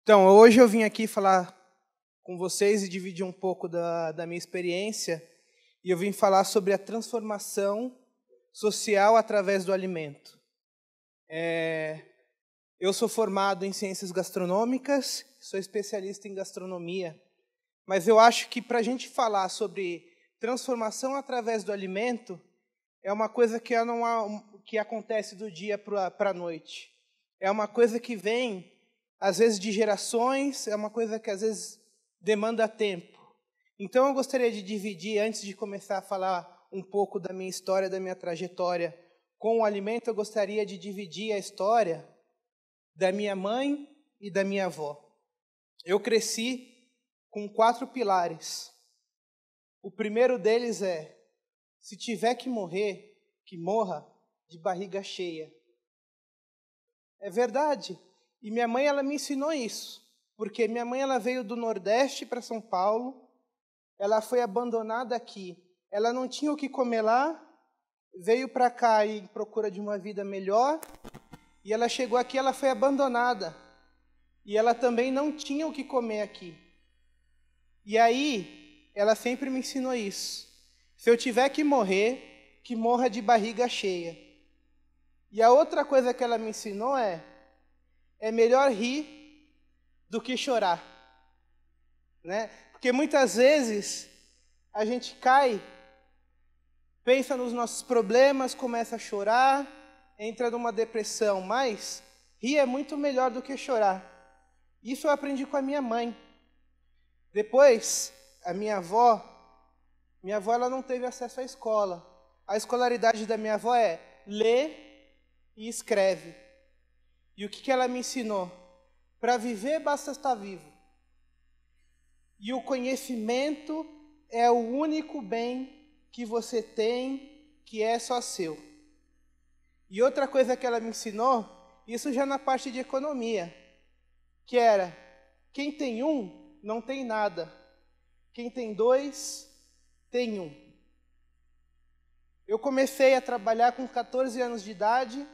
Então, hoje eu vim aqui falar com vocês e dividir um pouco da minha experiência, e eu vim falar sobre a transformação social através do alimento. Eu sou formado em ciências gastronômicas, sou especialista em gastronomia, mas eu acho que para a gente falar sobre transformação através do alimento, é uma coisa que acontece do dia para a noite. É uma coisa que vem, às vezes, de gerações, é uma coisa que, às vezes, demanda tempo. Então, eu gostaria de dividir, antes de começar a falar um pouco da minha história, da minha trajetória com o alimento, eu gostaria de dividir a história da minha mãe e da minha avó. Eu cresci com 4 pilares. O primeiro deles é: se tiver que morrer, que morra de barriga cheia. É verdade. E minha mãe, ela me ensinou isso. Porque minha mãe, ela veio do Nordeste para São Paulo. Ela foi abandonada aqui. Ela não tinha o que comer lá. Veio para cá em procura de uma vida melhor. E ela chegou aqui, ela foi abandonada. E ela também não tinha o que comer aqui. E aí, ela sempre me ensinou isso. Se eu tiver que morrer, que morra de barriga cheia. E a outra coisa que ela me ensinou é melhor rir do que chorar, né? Porque muitas vezes a gente cai, pensa nos nossos problemas, começa a chorar, entra numa depressão, mas rir é muito melhor do que chorar. Isso eu aprendi com a minha mãe. Depois, a minha avó ela não teve acesso à escola. A escolaridade da minha avó é lê e escreve. E o que ela me ensinou? Para viver, basta estar vivo. E o conhecimento é o único bem que você tem, que é só seu. E outra coisa que ela me ensinou, isso já na parte de economia, que era: quem tem um, não tem nada. Quem tem 2, tem 1. Eu comecei a trabalhar com 14 anos de idade,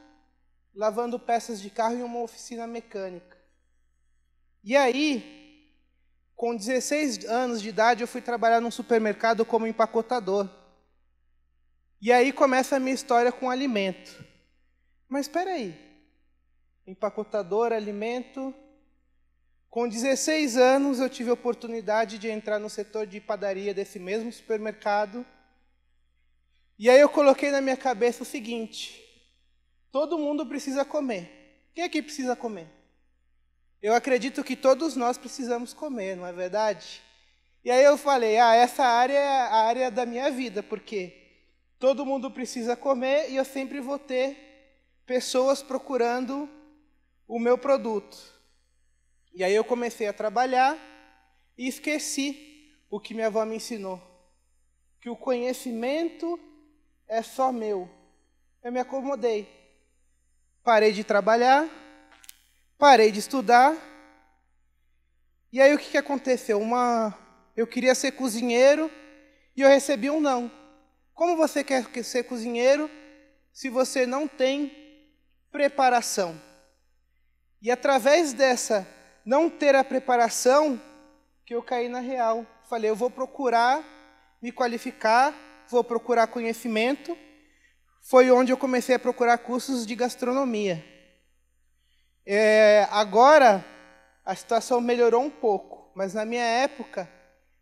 lavando peças de carro em uma oficina mecânica. E aí, com 16 anos de idade, eu fui trabalhar num supermercado como empacotador. E aí começa a minha história com alimento. Mas espera aí, empacotador, alimento. Com 16 anos, eu tive a oportunidade de entrar no setor de padaria desse mesmo supermercado. E aí eu coloquei na minha cabeça o seguinte: todo mundo precisa comer. Quem aqui precisa comer? Eu acredito que todos nós precisamos comer, não é verdade? E aí eu falei: essa área é a área da minha vida, porque todo mundo precisa comer e eu sempre vou ter pessoas procurando o meu produto. E aí eu comecei a trabalhar e esqueci o que minha avó me ensinou, que o conhecimento é só meu. Eu me acomodei. Parei de trabalhar, parei de estudar. E aí o que aconteceu? Eu queria ser cozinheiro e eu recebi um não. Como você quer ser cozinheiro se você não tem preparação? E através dessa não ter a preparação, que eu caí na real. Falei: eu vou procurar me qualificar, vou procurar conhecimento. Foi onde eu comecei a procurar cursos de gastronomia. Agora, a situação melhorou um pouco, mas na minha época,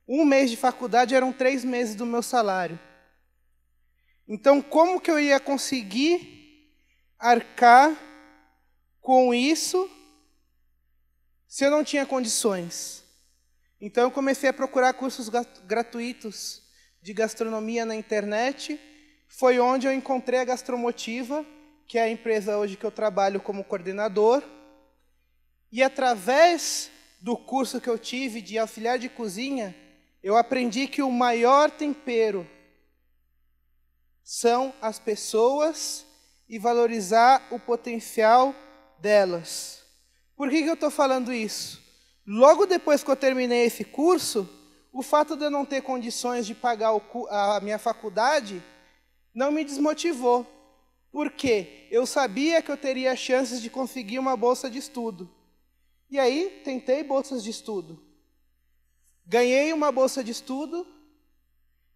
1 mês de faculdade eram 3 meses do meu salário. Então, como que eu ia conseguir arcar com isso se eu não tinha condições? Então, eu comecei a procurar cursos gratuitos de gastronomia na internet. Foi onde eu encontrei a Gastromotiva, que é a empresa hoje que eu trabalho como coordenador. E através do curso que eu tive de auxiliar de cozinha, eu aprendi que o maior tempero são as pessoas e valorizar o potencial delas. Por que eu estou falando isso? Logo depois que eu terminei esse curso, o fato de eu não ter condições de pagar a minha faculdade não me desmotivou. Por quê? Eu sabia que eu teria chances de conseguir uma bolsa de estudo. E aí, tentei bolsas de estudo. Ganhei uma bolsa de estudo,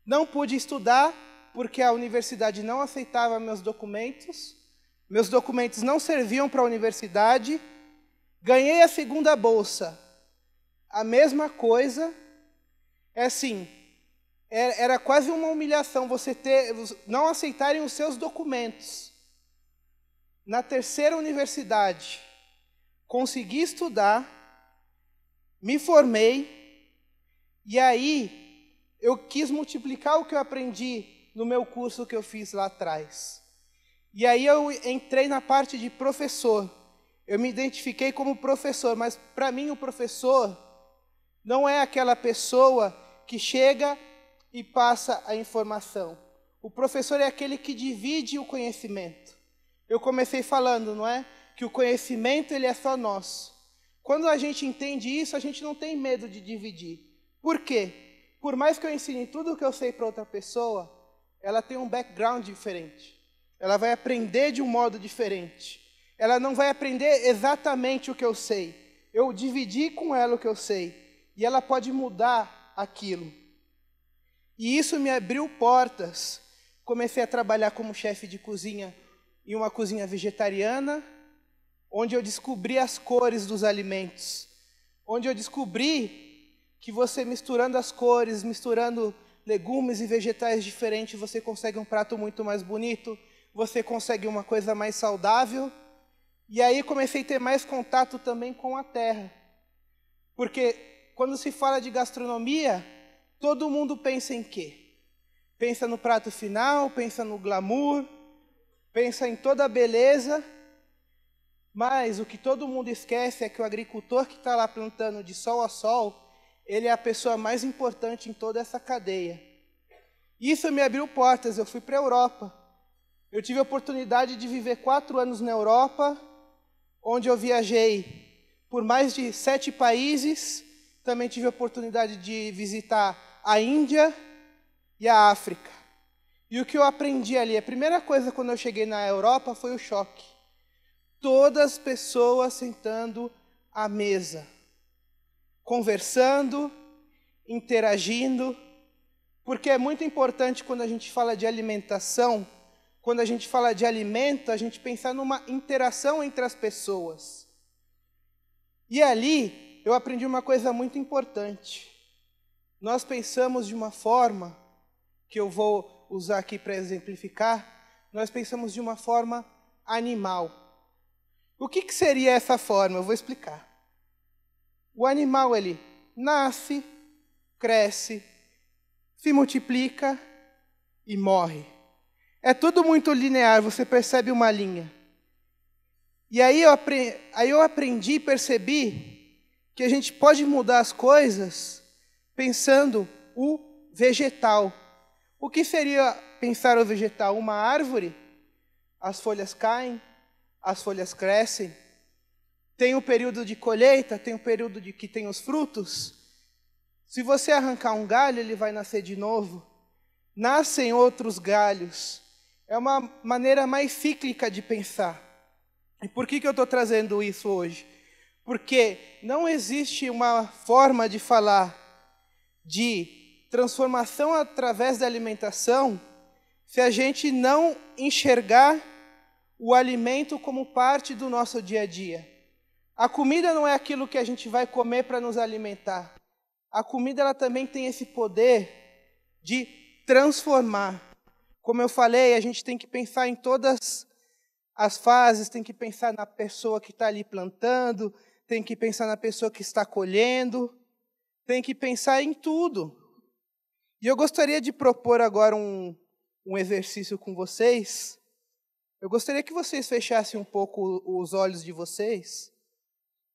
não pude estudar, porque a universidade não aceitava meus documentos não serviam para a universidade, ganhei a segunda bolsa, a mesma coisa, é assim, era quase uma humilhação não aceitarem os seus documentos. Na terceira universidade, consegui estudar, me formei, e aí eu quis multiplicar o que eu aprendi no meu curso que eu fiz lá atrás. E aí eu entrei na parte de professor. Eu me identifiquei como professor, mas para mim o professor não é aquela pessoa que chega e passa a informação. O professor é aquele que divide o conhecimento. Eu comecei falando, não é? Que o conhecimento ele é só nosso. Quando a gente entende isso, a gente não tem medo de dividir. Por quê? Por mais que eu ensine tudo o que eu sei para outra pessoa, ela tem um background diferente. Ela vai aprender de um modo diferente. Ela não vai aprender exatamente o que eu sei. Eu dividi com ela o que eu sei. E ela pode mudar aquilo. E isso me abriu portas. Comecei a trabalhar como chefe de cozinha em uma cozinha vegetariana, onde eu descobri as cores dos alimentos. Onde eu descobri que você misturando as cores, misturando legumes e vegetais diferentes, você consegue um prato muito mais bonito, você consegue uma coisa mais saudável. E aí comecei a ter mais contato também com a terra. Porque quando se fala de gastronomia, todo mundo pensa em quê? Pensa no prato final, pensa no glamour, pensa em toda a beleza, mas o que todo mundo esquece é que o agricultor que está lá plantando de sol a sol, ele é a pessoa mais importante em toda essa cadeia. Isso me abriu portas, eu fui para a Europa. Eu tive a oportunidade de viver 4 anos na Europa, onde eu viajei por mais de 7 países. Também tive a oportunidade de visitar a Índia e a África. E o que eu aprendi ali, a primeira coisa quando eu cheguei na Europa foi o choque. Todas as pessoas sentando à mesa, conversando, interagindo, porque é muito importante quando a gente fala de alimentação, quando a gente fala de alimento, a gente pensar numa interação entre as pessoas. E ali eu aprendi uma coisa muito importante. Nós pensamos de uma forma, que eu vou usar aqui para exemplificar, nós pensamos de uma forma animal. O que seria essa forma? Eu vou explicar. O animal, ele nasce, cresce, se multiplica e morre. É tudo muito linear, você percebe uma linha. E aí eu aprendi e percebi que a gente pode mudar as coisas pensando o vegetal. O que seria pensar o vegetal? Uma árvore, as folhas caem, as folhas crescem, tem o período de colheita, tem o período de que tem os frutos. Se você arrancar um galho, ele vai nascer de novo. Nascem outros galhos. É uma maneira mais cíclica de pensar. E por que eu estou trazendo isso hoje? Porque não existe uma forma de falar de transformação através da alimentação se a gente não enxergar o alimento como parte do nosso dia a dia. A comida não é aquilo que a gente vai comer para nos alimentar. A comida ela também tem esse poder de transformar. Como eu falei, a gente tem que pensar em todas as fases, tem que pensar na pessoa que está ali plantando, tem que pensar na pessoa que está colhendo, tem que pensar em tudo. E eu gostaria de propor agora um exercício com vocês. Eu gostaria que vocês fechassem um pouco os olhos de vocês.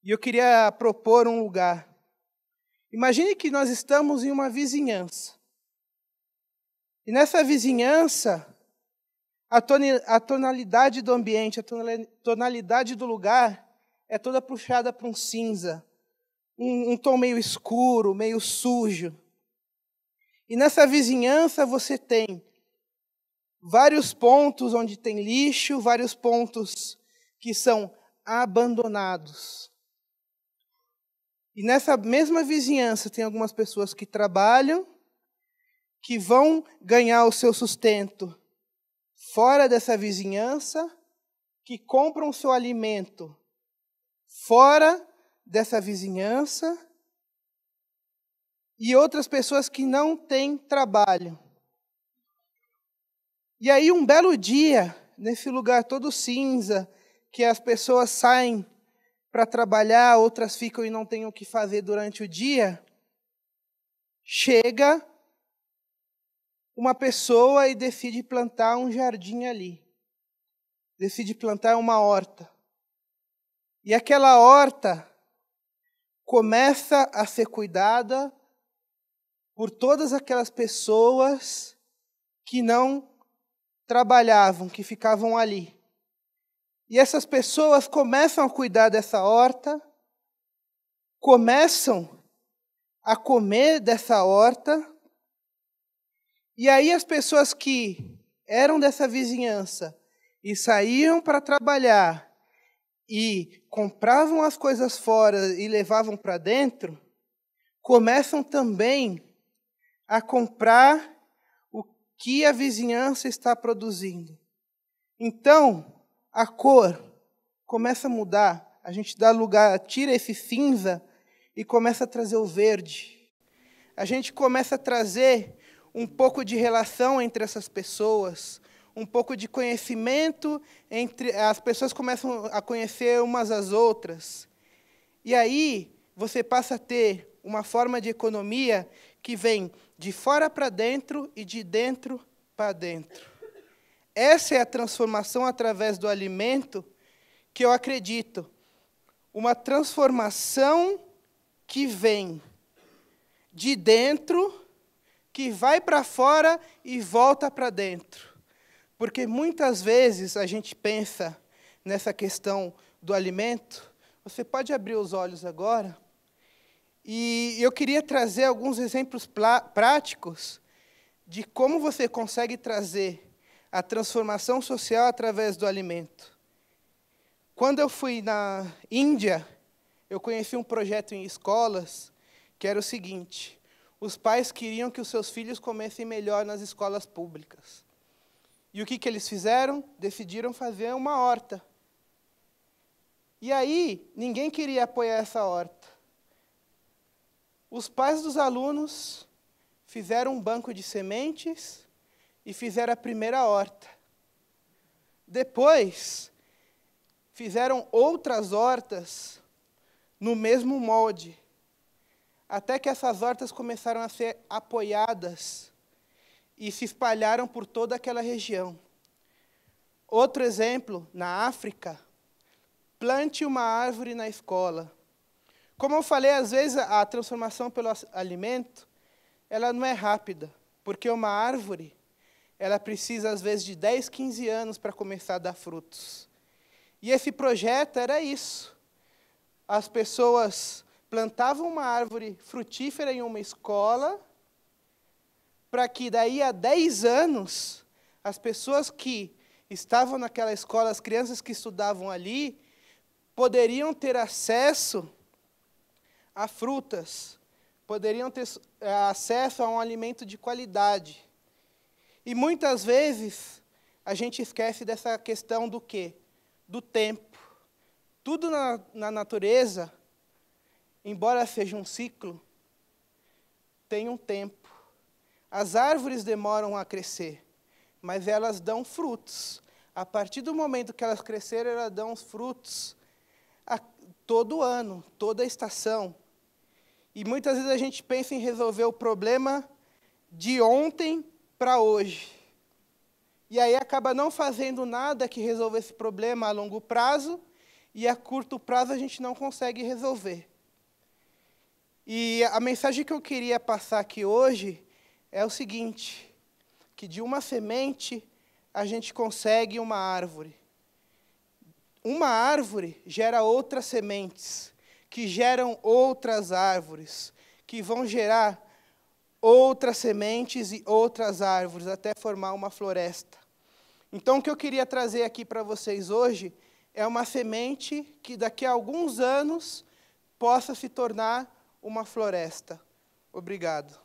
E eu queria propor um lugar. Imagine que nós estamos em uma vizinhança. E nessa vizinhança, a tonalidade do ambiente, a tonalidade do lugar é toda puxada para um cinza. Um tom meio escuro, meio sujo. E nessa vizinhança você tem vários pontos onde tem lixo, vários pontos que são abandonados. E nessa mesma vizinhança tem algumas pessoas que trabalham, que vão ganhar o seu sustento fora dessa vizinhança, que compram o seu alimento fora dessa vizinhança, e outras pessoas que não têm trabalho. E aí, um belo dia, nesse lugar todo cinza, que as pessoas saem para trabalhar, outras ficam e não têm o que fazer durante o dia, chega uma pessoa e decide plantar um jardim ali. Decide plantar uma horta. E aquela horta começa a ser cuidada por todas aquelas pessoas que não trabalhavam, que ficavam ali. E essas pessoas começam a cuidar dessa horta, começam a comer dessa horta, e aí as pessoas que eram dessa vizinhança e saíam para trabalhar e compravam as coisas fora e levavam para dentro, começam também a comprar o que a vizinhança está produzindo. Então, a cor começa a mudar, a gente dá lugar, tira esse cinza e começa a trazer o verde. A gente começa a trazer um pouco de relação entre essas pessoas, um pouco de conhecimento entre as pessoas, começam a conhecer umas às outras. E aí você passa a ter uma forma de economia que vem de fora para dentro e de dentro para dentro. Essa é a transformação através do alimento que eu acredito. Uma transformação que vem de dentro, que vai para fora e volta para dentro. Porque muitas vezes a gente pensa nessa questão do alimento. Você pode abrir os olhos agora. E eu queria trazer alguns exemplos práticos de como você consegue trazer a transformação social através do alimento. Quando eu fui na Índia, eu conheci um projeto em escolas que era o seguinte: os pais queriam que os seus filhos comessem melhor nas escolas públicas. E o que eles fizeram? Decidiram fazer uma horta. E aí, ninguém queria apoiar essa horta. Os pais dos alunos fizeram um banco de sementes e fizeram a primeira horta. Depois, fizeram outras hortas no mesmo molde, até que essas hortas começaram a ser apoiadas e se espalharam por toda aquela região. Outro exemplo, na África, plante uma árvore na escola. Como eu falei, às vezes a transformação pelo alimento, ela não é rápida, porque uma árvore, ela precisa, às vezes, de 10, 15 anos para começar a dar frutos. E esse projeto era isso. As pessoas plantavam uma árvore frutífera em uma escola, para que daí a 10 anos, as pessoas que estavam naquela escola, as crianças que estudavam ali, poderiam ter acesso a frutas, poderiam ter acesso a um alimento de qualidade. E muitas vezes a gente esquece dessa questão do quê? Do tempo. Tudo na natureza, embora seja um ciclo, tem um tempo. As árvores demoram a crescer, mas elas dão frutos. A partir do momento que elas crescerem, elas dão os frutos todo ano, toda estação. E muitas vezes a gente pensa em resolver o problema de ontem para hoje. E aí acaba não fazendo nada que resolva esse problema a longo prazo, e a curto prazo a gente não consegue resolver. E a mensagem que eu queria passar aqui hoje é o seguinte: que de uma semente a gente consegue uma árvore. Uma árvore gera outras sementes, que geram outras árvores, que vão gerar outras sementes e outras árvores, até formar uma floresta. Então, o que eu queria trazer aqui para vocês hoje é uma semente que daqui a alguns anos possa se tornar uma floresta. Obrigado.